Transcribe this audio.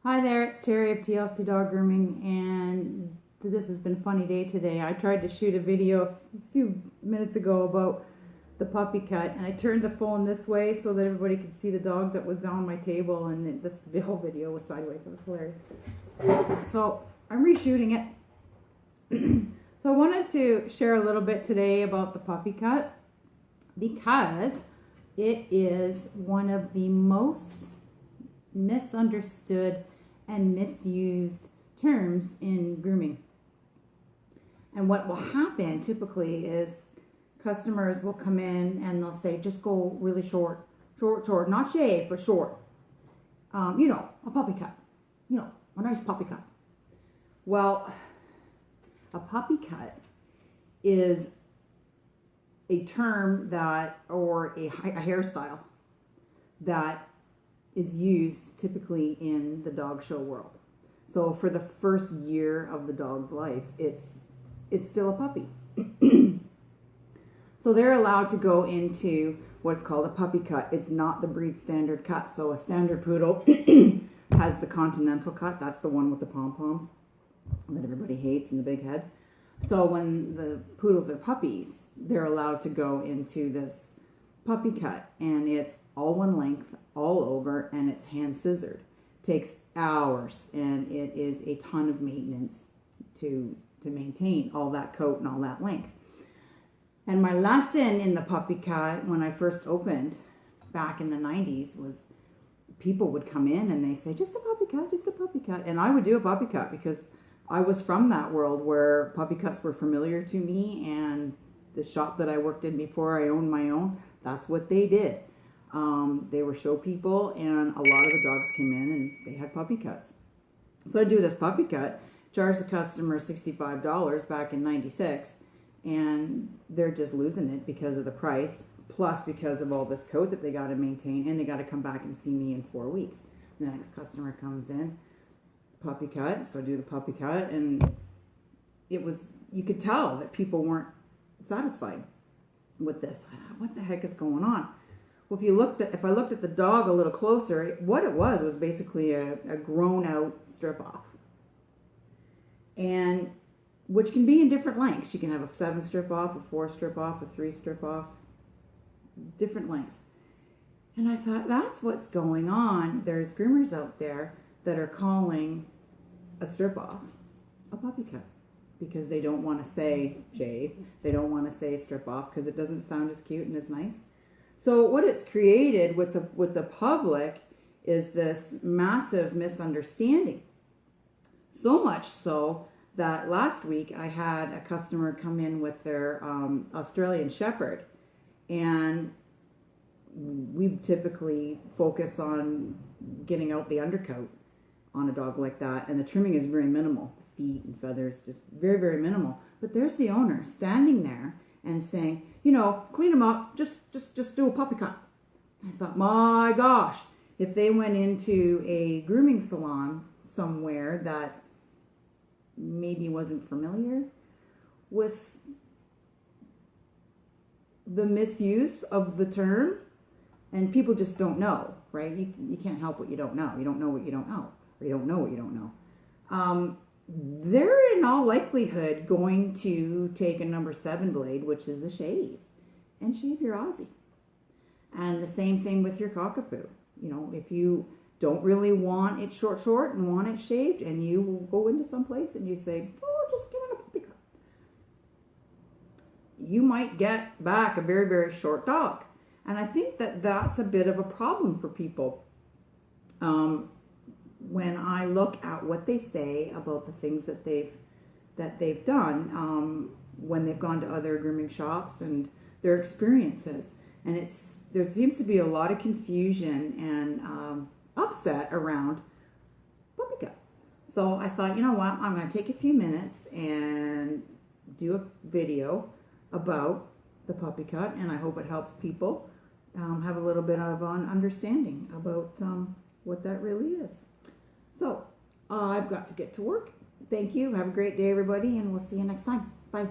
Hi there, it's Terrie of TLC Dog Grooming, and this has been a funny day today. I tried to shoot a video a few minutes ago about the puppy cut, and I turned the phone this way so that everybody could see the dog that was on my table, and this whole video was sideways. It was hilarious. So I'm reshooting it. So I wanted to share a little bit today about the puppy cut because it is one of the most misunderstood and misused terms in grooming. And what will happen typically is customers will come in and they'll say, just go really short, not shave, but short. A puppy cut, a nice puppy cut. Well, a puppy cut is a term that, or a hairstyle that is used typically in the dog show world. So for the first year of the dog's life, it's still a puppy. So they're allowed to go into what's called a puppy cut. It's not the breed standard cut. So a standard poodle has the continental cut. That's the one with the pom-poms that everybody hates and the big head. So when the poodles are puppies, they're allowed to go into this puppy cut, and it's all one length, all over, and it's hand scissored. Takes hours, and it is a ton of maintenance to maintain all that coat and all that length. And my lesson in the puppy cut when I first opened back in the 90s was people would come in and they say, just a puppy cut, just a puppy cut. And I would do a puppy cut because I was from that world where puppy cuts were familiar to me, and the shop that I worked in before I owned my own, that's what they did. They were show people, and a lot of the dogs came in and they had puppy cuts. So I do this puppy cut, charge the customer $65 back in '96, and they're just losing it because of the price, plus because of all this coat that they got to maintain, and they got to come back and see me in 4 weeks. The next customer comes in, puppy cut, so I do the puppy cut, and you could tell that people weren't satisfied with this. I thought, what the heck is going on? Well, if I looked at the dog a little closer, what it was basically a grown out strip off, and which can be in different lengths. You can have a 7 strip off, a 4 strip off, a 3 strip off, different lengths. And I thought, that's what's going on. There's groomers out there that are calling a strip off a puppy cut because they don't want to say shave. They don't want to say strip off because it doesn't sound as cute and as nice. So what it's created with the public is this massive misunderstanding. So much so that last week I had a customer come in with their Australian Shepherd, and we typically focus on getting out the undercoat on a dog like that, and the trimming is very minimal. Feet and feathers, just very, very minimal. But there's the owner standing there and saying, clean them up, just do a puppy cut. I thought, my gosh, if they went into a grooming salon somewhere that maybe wasn't familiar with the misuse of the term, and people just don't know, right? You can't help what you don't know. You don't know what you don't know, or you don't know what you don't know. They're in all likelihood going to take a number 7 blade, which is the shave, and shave your Aussie. And the same thing with your cockapoo. If you don't really want it short and want it shaved, and you go into some place and you say, oh, just give it a puppy cut, you might get back a very, very short dog. And I think that that's a bit of a problem for people. When I look at what they say about the things that they've done when they've gone to other grooming shops and their experiences, and there seems to be a lot of confusion and upset around puppy cut. So I thought, you know what, I'm going to take a few minutes and do a video about the puppy cut, and I hope it helps people have a little bit of an understanding about what that really is. So I've got to get to work. Thank you. Have a great day, everybody, and we'll see you next time. Bye.